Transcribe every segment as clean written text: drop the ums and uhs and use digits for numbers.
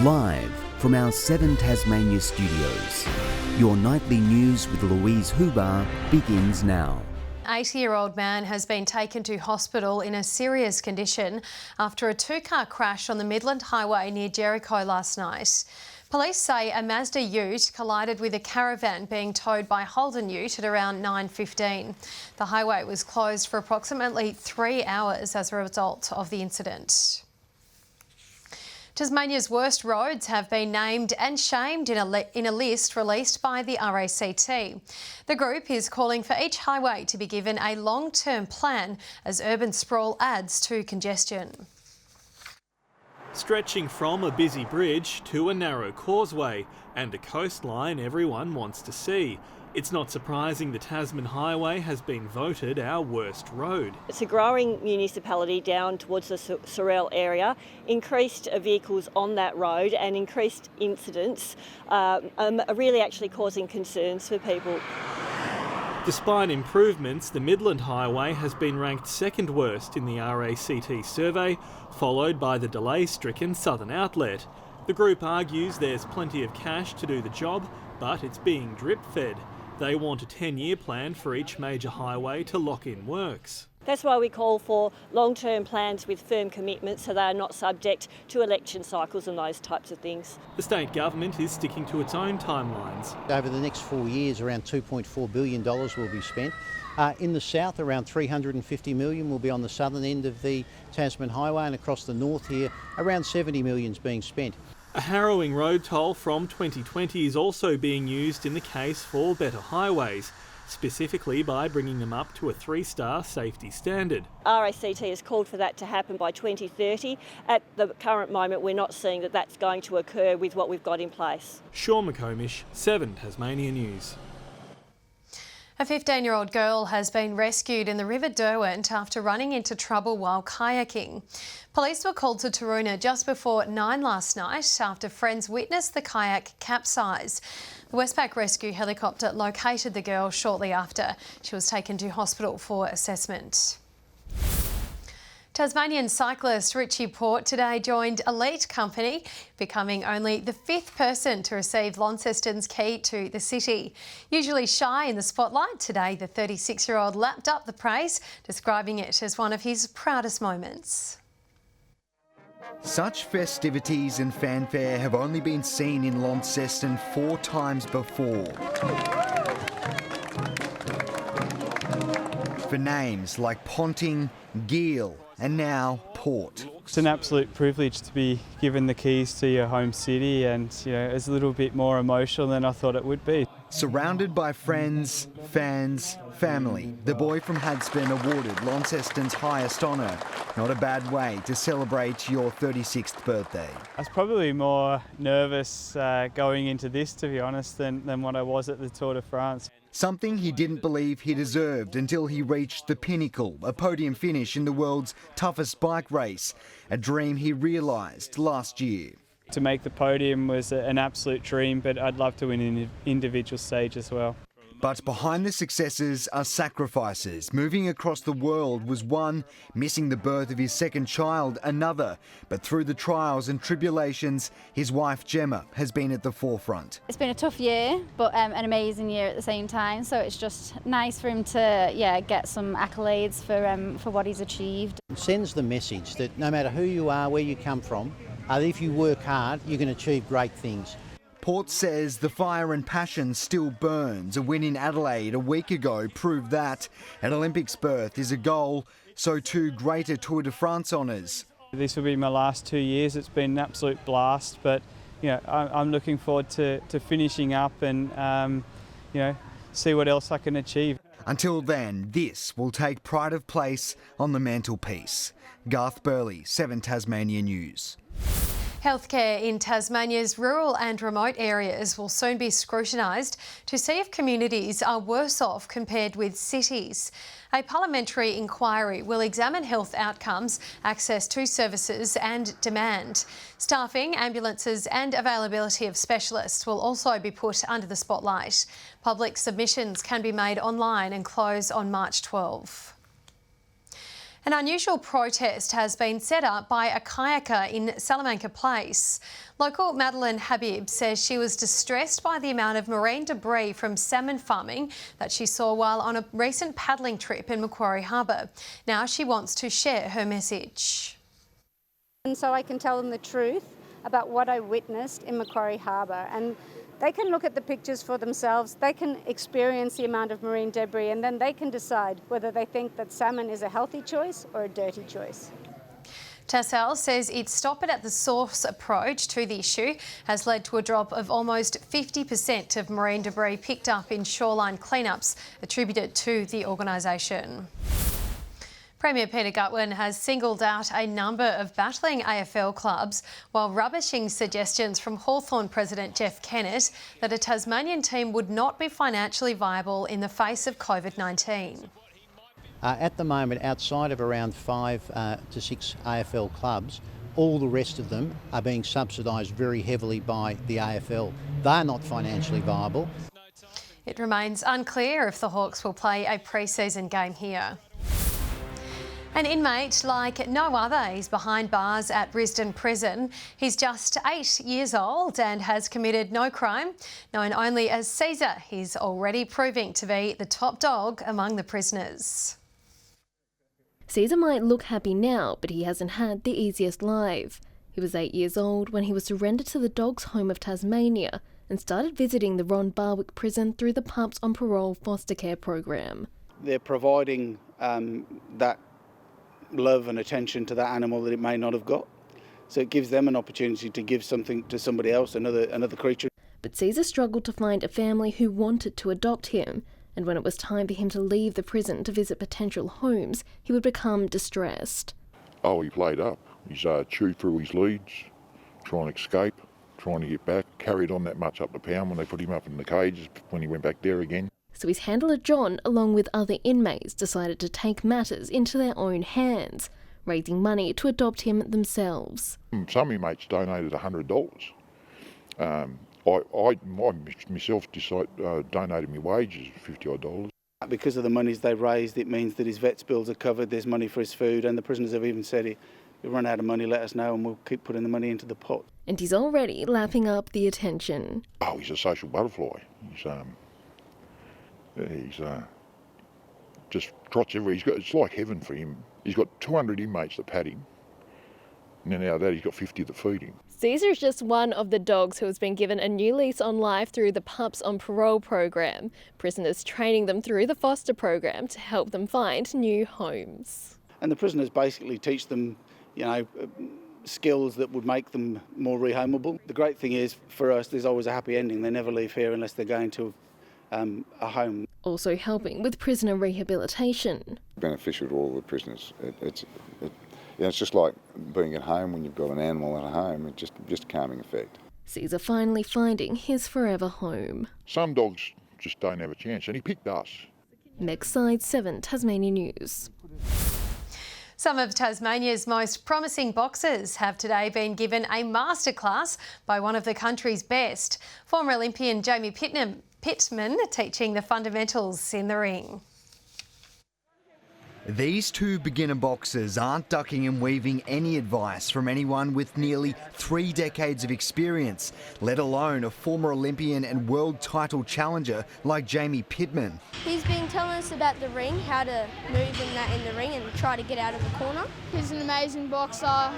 Live from our 7 Tasmania studios, your nightly news with Louise Huber begins now. An 80-year-old man has been taken to hospital in a serious condition after a two-car crash on the Midland Highway near Jericho last night. Police say a Mazda ute collided with a caravan being towed by Holden Ute at around 9:15. The highway was closed for approximately 3 hours as a result of the incident. Tasmania's worst roads have been named and shamed in a list released by the RACT. The group is calling for each highway to be given a long-term plan as urban sprawl adds to congestion. Stretching from a busy bridge to a narrow causeway and a coastline everyone wants to see. It's not surprising the Tasman Highway has been voted our worst road. It's a growing municipality down towards the Sorell area. Increased vehicles on that road and increased incidents are really actually causing concerns for people. Despite improvements, the Midland Highway has been ranked second worst in the RACT survey, followed by the delay-stricken Southern Outlet. The group argues there's plenty of cash to do the job, but it's being drip-fed. They want a 10-year plan for each major highway to lock in works. That's why we call for long-term plans with firm commitments so they are not subject to election cycles and those types of things. The state government is sticking to its own timelines. Over the next 4 years, around $2.4 billion will be spent. In the south, around $350 million will be on the southern end of the Tasman Highway, and across the north here, around $70 million is being spent. A harrowing road toll from 2020 is also being used in the case for better highways, specifically by bringing them up to a 3-star safety standard. RACT has called for that to happen by 2030. At the current moment, we're not seeing that that's going to occur with what we've got in place. Sean McComish, 7 Tasmania News. A 15-year-old girl has been rescued in the River Derwent after running into trouble while kayaking. Police were called to Taroona just before 9 last night after friends witnessed the kayak capsize. The Westpac rescue helicopter located the girl shortly after. She was taken to hospital for assessment. Tasmanian cyclist Richie Porte today joined elite company, becoming only the 5th person to receive Launceston's key to the city. Usually shy in the spotlight, today the 36-year-old lapped up the praise, describing it as one of his proudest moments. Such festivities and fanfare have only been seen in Launceston 4 times before. For names like Ponting, Gill and now Porte. It's an absolute privilege to be given the keys to your home city, and it's a little bit more emotional than I thought it would be. Surrounded by friends, fans, family, the boy from Hadspen awarded Launceston's highest honour. Not a bad way to celebrate your 36th birthday. I was probably more nervous going into this, to be honest, than what I was at the Tour de France. Something he didn't believe he deserved until he reached the pinnacle, a podium finish in the world's toughest bike race, a dream he realised last year. To make the podium was an absolute dream, but I'd love to win an individual stage as well. But behind the successes are sacrifices. Moving across the world was one, missing the birth of his second child another. But through the trials and tribulations, his wife Gemma has been at the forefront. It's been a tough year, but an amazing year at the same time. So it's just nice for him to get some accolades for what he's achieved. It sends the message that no matter who you are, where you come from, if you work hard, you can achieve great things. Porte says the fire and passion still burns. A win in Adelaide a week ago proved that. An Olympics berth is a goal, so too greater Tour de France honours. This will be my last 2 years. It's been an absolute blast, but I'm looking forward to finishing up and see what else I can achieve. Until then, this will take pride of place on the mantelpiece. Garth Burley, 7 Tasmania News. Healthcare in Tasmania's rural and remote areas will soon be scrutinised to see if communities are worse off compared with cities. A parliamentary inquiry will examine health outcomes, access to services and demand. Staffing, ambulances and availability of specialists will also be put under the spotlight. Public submissions can be made online and close on March 12. An unusual protest has been set up by a kayaker in Salamanca Place. Local Madeline Habib says she was distressed by the amount of marine debris from salmon farming that she saw while on a recent paddling trip in Macquarie Harbour. Now she wants to share her message. And so I can tell them the truth about what I witnessed in Macquarie Harbour, and they can look at the pictures for themselves, they can experience the amount of marine debris, and then they can decide whether they think that salmon is a healthy choice or a dirty choice. Tassal says its stop it at the source approach to the issue has led to a drop of almost 50% of marine debris picked up in shoreline cleanups attributed to the organisation. Premier Peter Gutwin has singled out a number of battling AFL clubs while rubbishing suggestions from Hawthorn President Jeff Kennett that a Tasmanian team would not be financially viable in the face of COVID-19. At the moment, outside of around 5 to 6 AFL clubs, all the rest of them are being subsidised very heavily by the AFL. They're not financially viable. It remains unclear if the Hawks will play a pre-season game here. An inmate like no other is behind bars at Risdon Prison. He's just 8 years old and has committed no crime. Known only as Caesar, he's already proving to be the top dog among the prisoners. Caesar might look happy now, but he hasn't had the easiest life. He was 8 years old when he was surrendered to the Dogs Home of Tasmania and started visiting the Ron Barwick prison through the Pups on Parole foster care program. They're providing that love and attention to that animal that it may not have got. So it gives them an opportunity to give something to somebody else, another creature. But Caesar struggled to find a family who wanted to adopt him, and when it was time for him to leave the prison to visit potential homes, he would become distressed. Oh, he played up. He's chewed through his leads, trying to escape, trying to get back, carried on that much up the pound when they put him up in the cages when he went back there again. So his handler John, along with other inmates, decided to take matters into their own hands, raising money to adopt him themselves. Some inmates donated $100. I myself donated my wages, $50 odd. Because of the monies they raised, it means that his vet's bills are covered, there's money for his food, and the prisoners have even said, if we run out of money, let us know and we'll keep putting the money into the pot. And he's already lapping up the attention. Oh, he's a social butterfly. He's just trots everywhere. It's like heaven for him. He's got 200 inmates that pat him, and then out of that he's got 50 that feed him. Caesar is just one of the dogs who has been given a new lease on life through the Pups on Parole program. Prisoners training them through the foster program to help them find new homes. And the prisoners basically teach them, skills that would make them more rehomeable. The great thing is, for us, there's always a happy ending. They never leave here unless they're going to a home. Also helping with prisoner rehabilitation. Beneficial to all the prisoners. It's just like being at home when you've got an animal at home. It's just a calming effect. Caesar finally finding his forever home. Some dogs just don't have a chance, and he picked us. Next Side 7 Tasmania News. Some of Tasmania's most promising boxers have today been given a masterclass by one of the country's best. Former Olympian Jamie Pittman teaching the fundamentals in the ring. These two beginner boxers aren't ducking and weaving any advice from anyone with nearly 3 decades of experience, let alone a former Olympian and world title challenger like Jamie Pittman. He's been telling us about the ring, how to move in the ring and try to get out of the corner. He's an amazing boxer,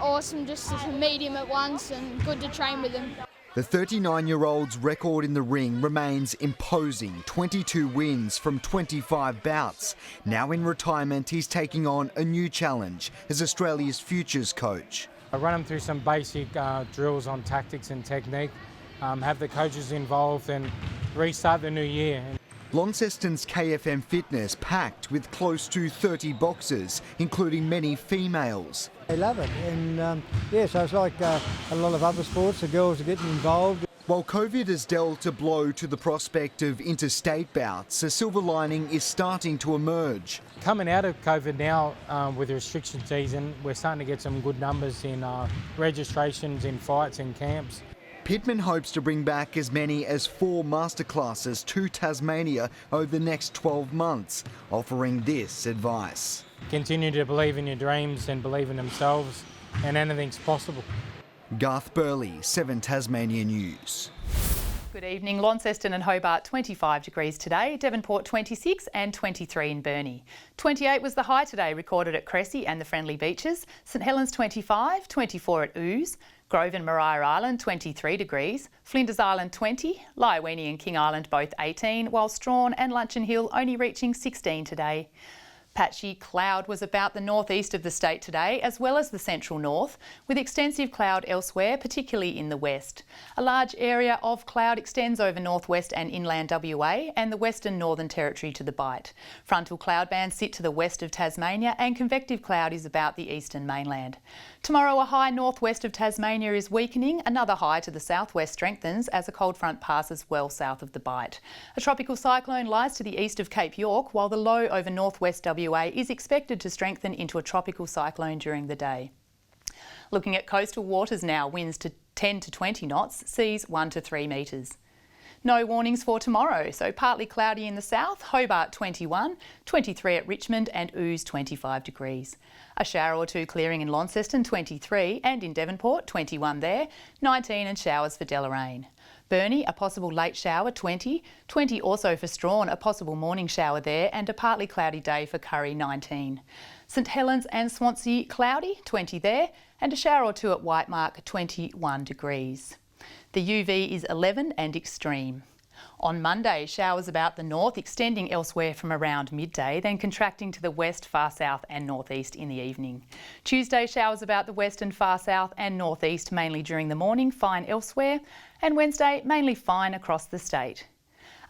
awesome just to meet him at once and good to train with him. The 39-year-old's record in the ring remains imposing, 22 wins from 25 bouts. Now in retirement, he's taking on a new challenge as Australia's futures coach. I run them through some basic drills on tactics and technique, have the coaches involved and restart the new year. Launceston's KFM Fitness packed with close to 30 boxers, including many females. They love it, and so it's like a lot of other sports, the girls are getting involved. While COVID has dealt a blow to the prospect of interstate bouts, a silver lining is starting to emerge. Coming out of COVID now with the restriction season, we're starting to get some good numbers in registrations, in fights and camps. Pittman hopes to bring back as many as 4 masterclasses to Tasmania over the next 12 months, offering this advice. continue to believe in your dreams and believe in themselves, and anything's possible. Garth Burley, 7 Tasmania News. Good evening. Launceston and Hobart 25 degrees today, Devonport 26 and 23 in Burnie. 28 was the high today recorded at Cressy and the Friendly Beaches. St Helens 25, 24 at Ouse, Grove and Maria Island 23 degrees, Flinders Island 20, Lyowini and King Island both 18, while Strawn and Luncheon Hill only reaching 16 today. Patchy cloud was about the northeast of the state today, as well as the central north, with extensive cloud elsewhere, particularly in the west. A large area of cloud extends over northwest and inland WA and the Western Northern Territory to the Bight. Frontal cloud bands sit to the west of Tasmania and convective cloud is about the eastern mainland. Tomorrow a high northwest of Tasmania is weakening, another high to the southwest strengthens as a cold front passes well south of the Bight. A tropical cyclone lies to the east of Cape York, while the low over northwest WA is expected to strengthen into a tropical cyclone during the day. Looking at coastal waters now, winds to 10 to 20 knots, seas 1 to 3 metres. No warnings for tomorrow, so partly cloudy in the south, Hobart 21, 23 at Richmond and Ouse 25 degrees. A shower or two clearing in Launceston 23 and in Devonport 21 there, 19 and showers for Deloraine. Burnie, a possible late shower 20, 20 also for Strawn, a possible morning shower there and a partly cloudy day for Curry 19. St Helens and Swansea cloudy 20 there and a shower or two at Whitemark 21 degrees. The UV is 11 and extreme. On Monday, showers about the north extending elsewhere from around midday, then contracting to the west, far south and northeast in the evening. Tuesday, showers about the west and far south and northeast mainly during the morning, fine elsewhere. And Wednesday, mainly fine across the state.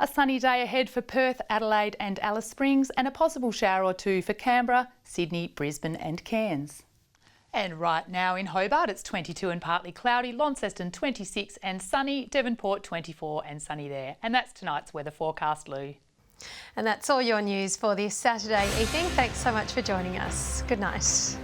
A sunny day ahead for Perth, Adelaide and Alice Springs and a possible shower or two for Canberra, Sydney, Brisbane and Cairns. And right now in Hobart, it's 22 and partly cloudy, Launceston 26 and sunny, Devonport 24 and sunny there. And that's tonight's weather forecast, Lou. And that's all your news for this Saturday evening. Thanks so much for joining us. Good night.